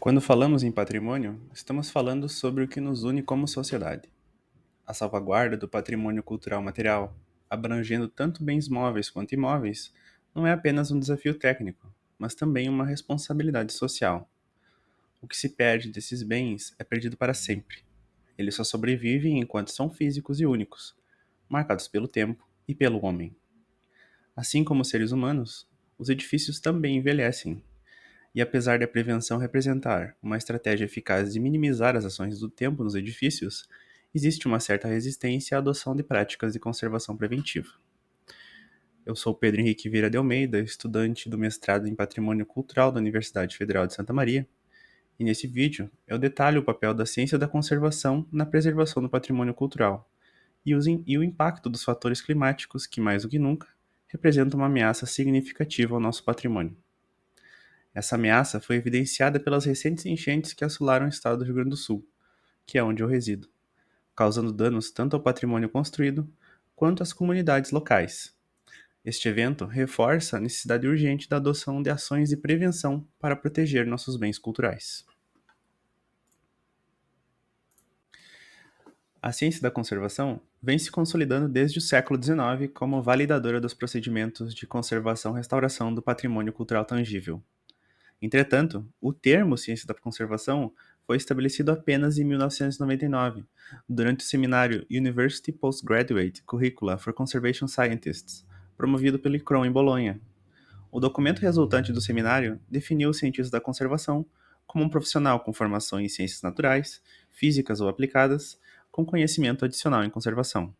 Quando falamos em patrimônio, estamos falando sobre o que nos une como sociedade. A salvaguarda do patrimônio cultural material, abrangendo tanto bens móveis quanto imóveis, não é apenas um desafio técnico, mas também uma responsabilidade social. O que se perde desses bens é perdido para sempre. Eles só sobrevivem enquanto são físicos e únicos, marcados pelo tempo e pelo homem. Assim como os seres humanos, os edifícios também envelhecem. E apesar da prevenção representar uma estratégia eficaz de minimizar as ações do tempo nos edifícios, existe uma certa resistência à adoção de práticas de conservação preventiva. Eu sou Pedro Henrique Vieira de Almeida, estudante do mestrado em Patrimônio Cultural da Universidade Federal de Santa Maria, e nesse vídeo eu detalho o papel da ciência da conservação na preservação do patrimônio cultural e o impacto dos fatores climáticos que, mais do que nunca, representam uma ameaça significativa ao nosso patrimônio. Essa ameaça foi evidenciada pelas recentes enchentes que assolaram o estado do Rio Grande do Sul, que é onde eu resido, causando danos tanto ao patrimônio construído quanto às comunidades locais. Este evento reforça a necessidade urgente da adoção de ações de prevenção para proteger nossos bens culturais. A ciência da conservação vem se consolidando desde o século XIX como validadora dos procedimentos de conservação e restauração do patrimônio cultural tangível. Entretanto, o termo ciência da conservação foi estabelecido apenas em 1999, durante o seminário University Postgraduate Curricula for Conservation Scientists, promovido pelo ICRON em Bolonha. O documento resultante do seminário definiu o cientista da conservação como um profissional com formação em ciências naturais, físicas ou aplicadas, com conhecimento adicional em conservação.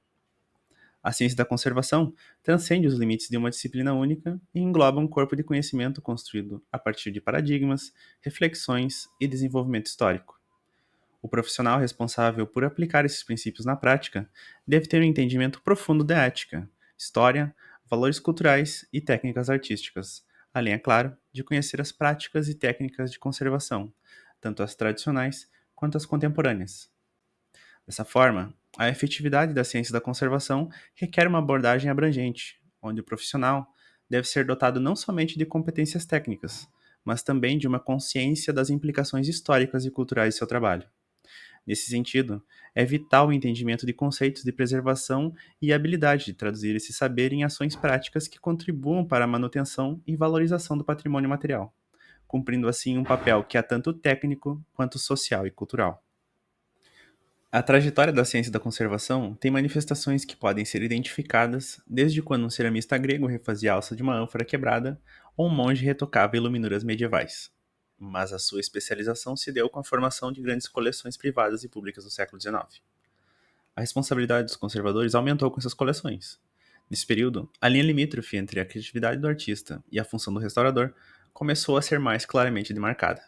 A ciência da conservação transcende os limites de uma disciplina única e engloba um corpo de conhecimento construído a partir de paradigmas, reflexões e desenvolvimento histórico. O profissional responsável por aplicar esses princípios na prática deve ter um entendimento profundo da ética, história, valores culturais e técnicas artísticas, além, é claro, de conhecer as práticas e técnicas de conservação, tanto as tradicionais quanto as contemporâneas. Dessa forma, a efetividade da ciência da conservação requer uma abordagem abrangente, onde o profissional deve ser dotado não somente de competências técnicas, mas também de uma consciência das implicações históricas e culturais de seu trabalho. Nesse sentido, é vital o entendimento de conceitos de preservação e a habilidade de traduzir esse saber em ações práticas que contribuam para a manutenção e valorização do patrimônio material, cumprindo assim um papel que é tanto técnico quanto social e cultural. A trajetória da ciência da conservação tem manifestações que podem ser identificadas desde quando um ceramista grego refazia a alça de uma ânfora quebrada ou um monge retocava iluminuras medievais. Mas a sua especialização se deu com a formação de grandes coleções privadas e públicas do século XIX. A responsabilidade dos conservadores aumentou com essas coleções. Nesse período, a linha limítrofe entre a criatividade do artista e a função do restaurador começou a ser mais claramente demarcada.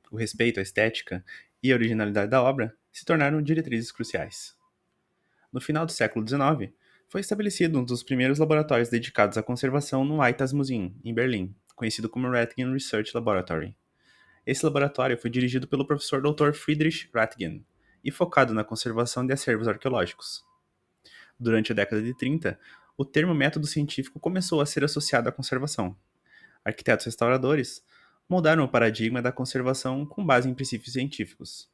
O respeito à estética e a originalidade da obra se tornaram diretrizes cruciais. No final do século XIX, foi estabelecido um dos primeiros laboratórios dedicados à conservação no Museum, em Berlim, conhecido como Röntgen Research Laboratory. Esse laboratório foi dirigido pelo professor Dr. Friedrich Röntgen e focado na conservação de acervos arqueológicos. Durante a década de 30, o termo método científico começou a ser associado à conservação. Arquitetos restauradores moldaram o paradigma da conservação com base em princípios científicos.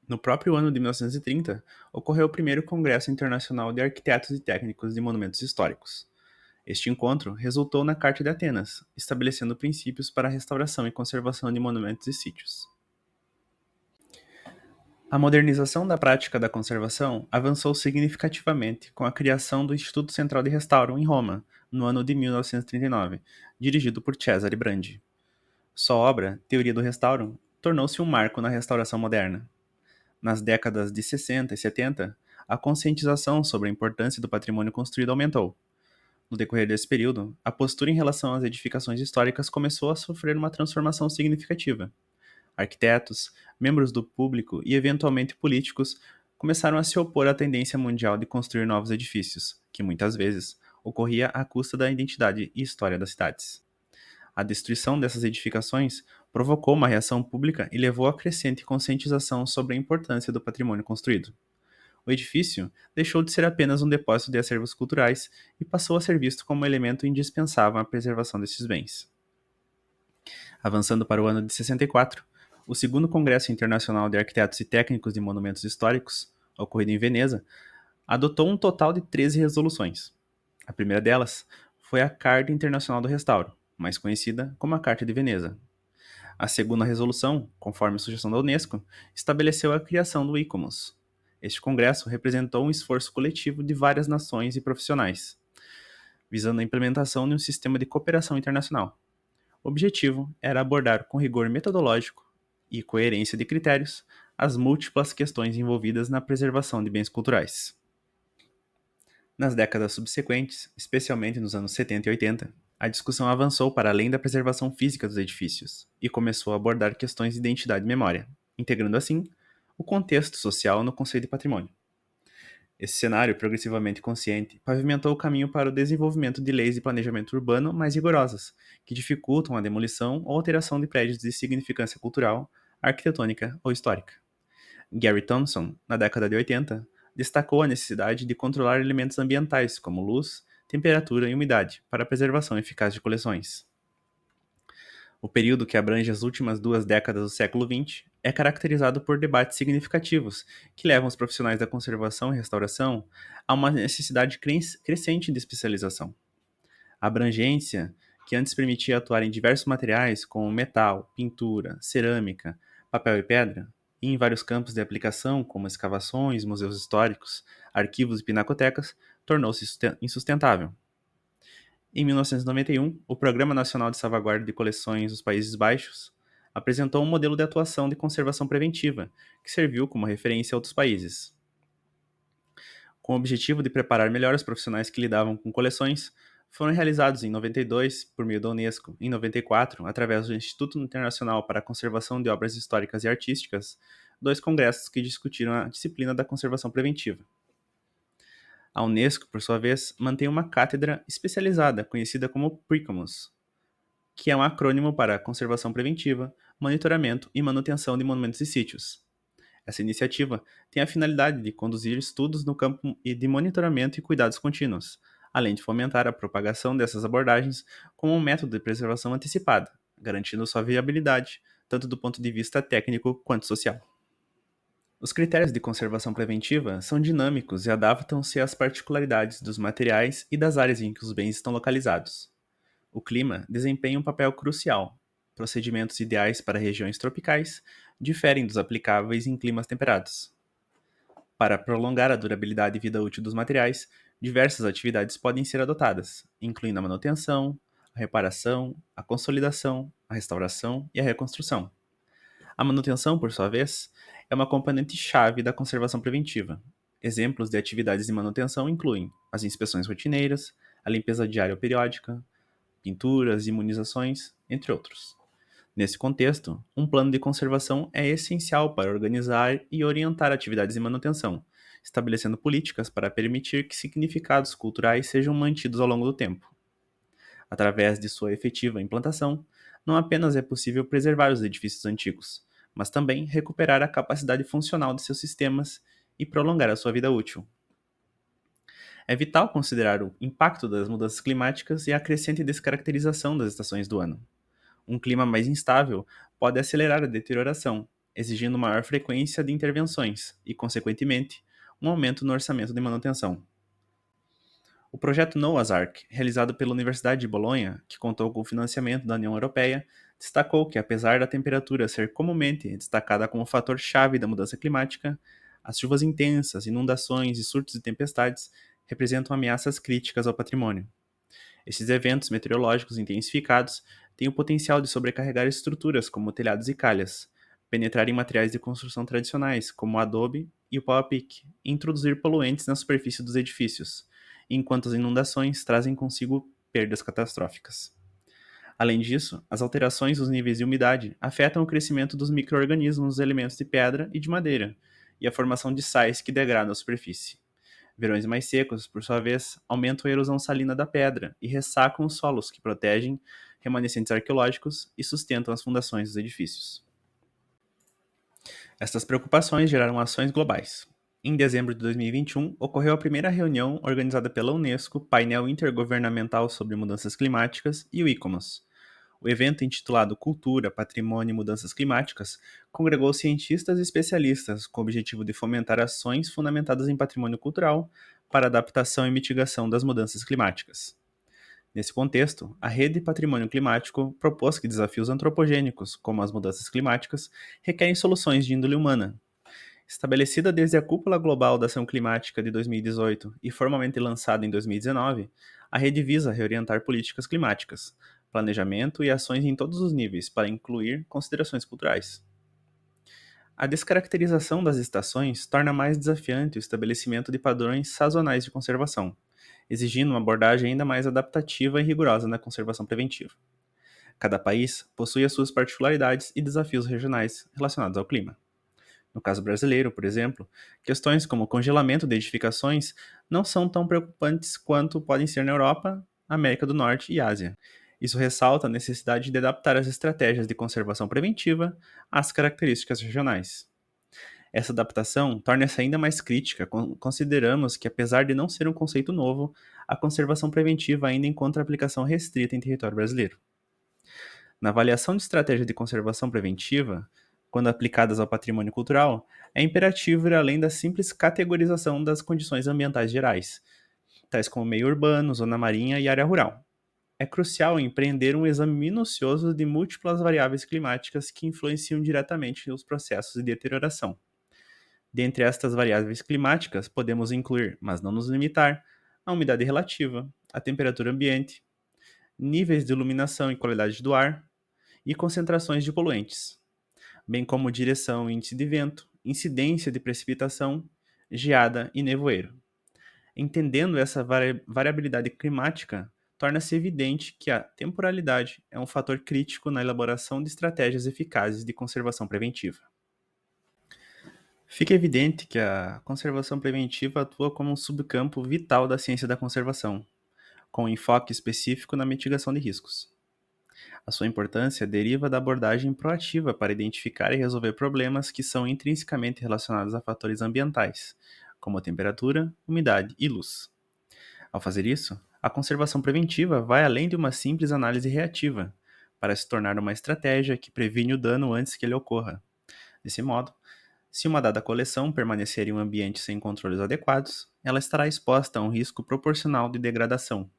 No próprio ano de 1930, ocorreu o primeiro Congresso Internacional de Arquitetos e Técnicos de Monumentos Históricos. Este encontro resultou na Carta de Atenas, estabelecendo princípios para a restauração e conservação de monumentos e sítios. A modernização da prática da conservação avançou significativamente com a criação do Instituto Central de Restauro em Roma, no ano de 1939, dirigido por Cesare Brandi. Sua obra, Teoria do Restauro, tornou-se um marco na restauração moderna. Nas décadas de 60 e 70, a conscientização sobre a importância do patrimônio construído aumentou. No decorrer desse período, a postura em relação às edificações históricas começou a sofrer uma transformação significativa. Arquitetos, membros do público e, eventualmente, políticos começaram a se opor à tendência mundial de construir novos edifícios, que muitas vezes ocorria à custa da identidade e história das cidades. A destruição dessas edificações provocou uma reação pública e levou a crescente conscientização sobre a importância do patrimônio construído. O edifício deixou de ser apenas um depósito de acervos culturais e passou a ser visto como um elemento indispensável à preservação desses bens. Avançando para o ano de 64, O segundo Congresso Internacional de Arquitetos e Técnicos de Monumentos Históricos, ocorrido em Veneza, adotou um total de 13 resoluções. A primeira delas foi a Carta Internacional do Restauro, mais conhecida como a Carta de Veneza. A segunda resolução, conforme a sugestão da Unesco, estabeleceu a criação do ICOMOS. Este congresso representou um esforço coletivo de várias nações e profissionais, visando a implementação de um sistema de cooperação internacional. O objetivo era abordar com rigor metodológico e coerência de critérios as múltiplas questões envolvidas na preservação de bens culturais. Nas décadas subsequentes, especialmente nos anos 70 e 80, a discussão avançou para além da preservação física dos edifícios e começou a abordar questões de identidade e memória, integrando assim o contexto social no conceito de patrimônio. Esse cenário progressivamente consciente pavimentou o caminho para o desenvolvimento de leis de planejamento urbano mais rigorosas, que dificultam a demolição ou alteração de prédios de significância cultural, arquitetônica ou histórica. Gary Thompson, na década de 80, destacou a necessidade de controlar elementos ambientais como luz, temperatura e umidade para a preservação eficaz de coleções. O período, que abrange as últimas 2 décadas do século XX, é caracterizado por debates significativos que levam os profissionais da conservação e restauração a uma necessidade crescente de especialização. A abrangência, que antes permitia atuar em diversos materiais como metal, pintura, cerâmica, papel e pedra, e em vários campos de aplicação como escavações, museus históricos, arquivos e pinacotecas, tornou-se insustentável. Em 1991, o Programa Nacional de Salvaguarda de Coleções dos Países Baixos apresentou um modelo de atuação de conservação preventiva, que serviu como referência a outros países. Com o objetivo de preparar melhor os profissionais que lidavam com coleções, foram realizados em 92, por meio da Unesco, em 94, através do Instituto Internacional para a Conservação de Obras Históricas e Artísticas, 2 congressos que discutiram a disciplina da conservação preventiva. A Unesco, por sua vez, mantém uma cátedra especializada, conhecida como PRICOMOS, que é um acrônimo para Conservação Preventiva, Monitoramento e Manutenção de Monumentos e Sítios. Essa iniciativa tem a finalidade de conduzir estudos no campo de monitoramento e cuidados contínuos, além de fomentar a propagação dessas abordagens como um método de preservação antecipada, garantindo sua viabilidade, tanto do ponto de vista técnico quanto social. Os critérios de conservação preventiva são dinâmicos e adaptam-se às particularidades dos materiais e das áreas em que os bens estão localizados. O clima desempenha um papel crucial. Procedimentos ideais para regiões tropicais diferem dos aplicáveis em climas temperados. Para prolongar a durabilidade e vida útil dos materiais, diversas atividades podem ser adotadas, incluindo a manutenção, a reparação, a consolidação, a restauração e a reconstrução. A manutenção, por sua vez, é uma componente-chave da conservação preventiva. Exemplos de atividades de manutenção incluem as inspeções rotineiras, a limpeza diária ou periódica, pinturas, imunizações, entre outros. Nesse contexto, um plano de conservação é essencial para organizar e orientar atividades de manutenção, estabelecendo políticas para permitir que significados culturais sejam mantidos ao longo do tempo. Através de sua efetiva implantação, não apenas é possível preservar os edifícios antigos, mas também recuperar a capacidade funcional de seus sistemas e prolongar a sua vida útil. É vital considerar o impacto das mudanças climáticas e a crescente descaracterização das estações do ano. Um clima mais instável pode acelerar a deterioração, exigindo maior frequência de intervenções e, consequentemente, um aumento no orçamento de manutenção. O projeto Noah's Ark, realizado pela Universidade de Bolonha, que contou com o financiamento da União Europeia, destacou que, apesar da temperatura ser comumente destacada como fator-chave da mudança climática, as chuvas intensas, inundações e surtos de tempestades representam ameaças críticas ao patrimônio. Esses eventos meteorológicos intensificados têm o potencial de sobrecarregar estruturas como telhados e calhas, penetrar em materiais de construção tradicionais como o adobe e o pau-a-pique e introduzir poluentes na superfície dos edifícios, enquanto as inundações trazem consigo perdas catastróficas. Além disso, as alterações nos níveis de umidade afetam o crescimento dos micro-organismos nos elementos de pedra e de madeira, e a formação de sais que degradam a superfície. Verões mais secos, por sua vez, aumentam a erosão salina da pedra e ressacam os solos que protegem remanescentes arqueológicos e sustentam as fundações dos edifícios. Estas preocupações geraram ações globais. Em dezembro de 2021, ocorreu a primeira reunião organizada pela Unesco, Painel Intergovernamental sobre Mudanças Climáticas e o ICOMOS, O evento, intitulado Cultura, Patrimônio e Mudanças Climáticas, congregou cientistas e especialistas com o objetivo de fomentar ações fundamentadas em patrimônio cultural para adaptação e mitigação das mudanças climáticas. Nesse contexto, a Rede Patrimônio Climático propôs que desafios antropogênicos, como as mudanças climáticas, requerem soluções de índole humana. Estabelecida desde a Cúpula Global da Ação Climática de 2018 e formalmente lançada em 2019, a rede visa reorientar políticas climáticas, planejamento e ações em todos os níveis para incluir considerações culturais. A descaracterização das estações torna mais desafiante o estabelecimento de padrões sazonais de conservação, exigindo uma abordagem ainda mais adaptativa e rigorosa na conservação preventiva. Cada país possui as suas particularidades e desafios regionais relacionados ao clima. No caso brasileiro, por exemplo, questões como o congelamento de edificações não são tão preocupantes quanto podem ser na Europa, América do Norte e Ásia. Isso ressalta a necessidade de adaptar as estratégias de conservação preventiva às características regionais. Essa adaptação torna-se ainda mais crítica quando consideramos que, apesar de não ser um conceito novo, a conservação preventiva ainda encontra aplicação restrita em território brasileiro. Na avaliação de estratégias de conservação preventiva, quando aplicadas ao patrimônio cultural, é imperativo ir além da simples categorização das condições ambientais gerais, tais como meio urbano, zona marinha e área rural. É crucial empreender um exame minucioso de múltiplas variáveis climáticas que influenciam diretamente nos processos de deterioração. Dentre estas variáveis climáticas, podemos incluir, mas não nos limitar, a umidade relativa, a temperatura ambiente, níveis de iluminação e qualidade do ar e concentrações de poluentes, bem como direção e índice de vento, incidência de precipitação, geada e nevoeiro. Entendendo essa variabilidade climática, torna-se evidente que a temporalidade é um fator crítico na elaboração de estratégias eficazes de conservação preventiva. Fica evidente que a conservação preventiva atua como um subcampo vital da ciência da conservação, com enfoque específico na mitigação de riscos. A sua importância deriva da abordagem proativa para identificar e resolver problemas que são intrinsecamente relacionados a fatores ambientais, como temperatura, umidade e luz. Ao fazer isso, a conservação preventiva vai além de uma simples análise reativa, para se tornar uma estratégia que previne o dano antes que ele ocorra. Desse modo, se uma dada coleção permanecer em um ambiente sem controles adequados, ela estará exposta a um risco proporcional de degradação.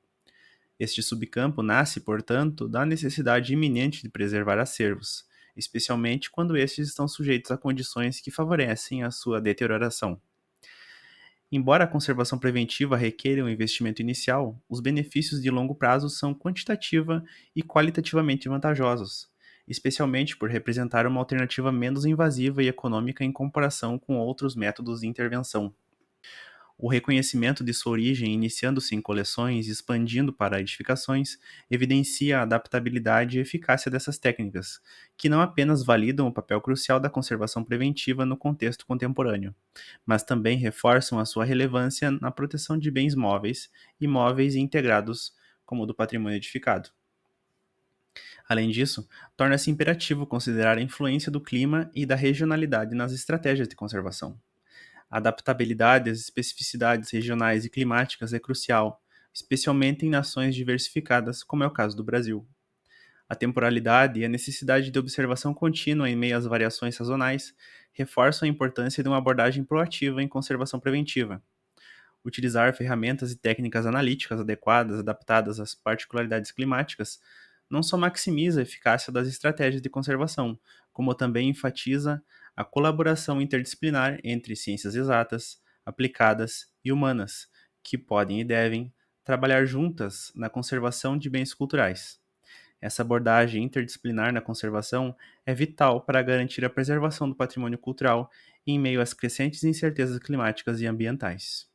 Este subcampo nasce, portanto, da necessidade iminente de preservar acervos, especialmente quando estes estão sujeitos a condições que favorecem a sua deterioração. Embora a conservação preventiva requeira um investimento inicial, os benefícios de longo prazo são quantitativa e qualitativamente vantajosos, especialmente por representar uma alternativa menos invasiva e econômica em comparação com outros métodos de intervenção. O reconhecimento de sua origem, iniciando-se em coleções e expandindo para edificações, evidencia a adaptabilidade e eficácia dessas técnicas, que não apenas validam o papel crucial da conservação preventiva no contexto contemporâneo, mas também reforçam a sua relevância na proteção de bens móveis, imóveis e integrados, como o do patrimônio edificado. Além disso, torna-se imperativo considerar a influência do clima e da regionalidade nas estratégias de conservação. A adaptabilidade às especificidades regionais e climáticas é crucial, especialmente em nações diversificadas, como é o caso do Brasil. A temporalidade e a necessidade de observação contínua em meio às variações sazonais reforçam a importância de uma abordagem proativa em conservação preventiva. Utilizar ferramentas e técnicas analíticas adequadas, adaptadas às particularidades climáticas, não só maximiza a eficácia das estratégias de conservação, como também enfatiza a colaboração interdisciplinar entre ciências exatas, aplicadas e humanas, que podem e devem trabalhar juntas na conservação de bens culturais. Essa abordagem interdisciplinar na conservação é vital para garantir a preservação do patrimônio cultural em meio às crescentes incertezas climáticas e ambientais.